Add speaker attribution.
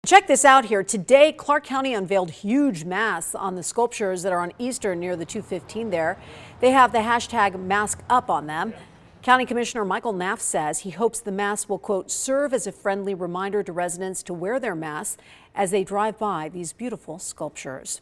Speaker 1: Check this out here. Today, Clark County unveiled huge masks on the sculptures that are on Eastern near the 215 there. They have the hashtag mask up on them. County Commissioner Michael Naff says he hopes the masks will, quote, serve as a friendly reminder to residents to wear their masks as they drive by these beautiful sculptures.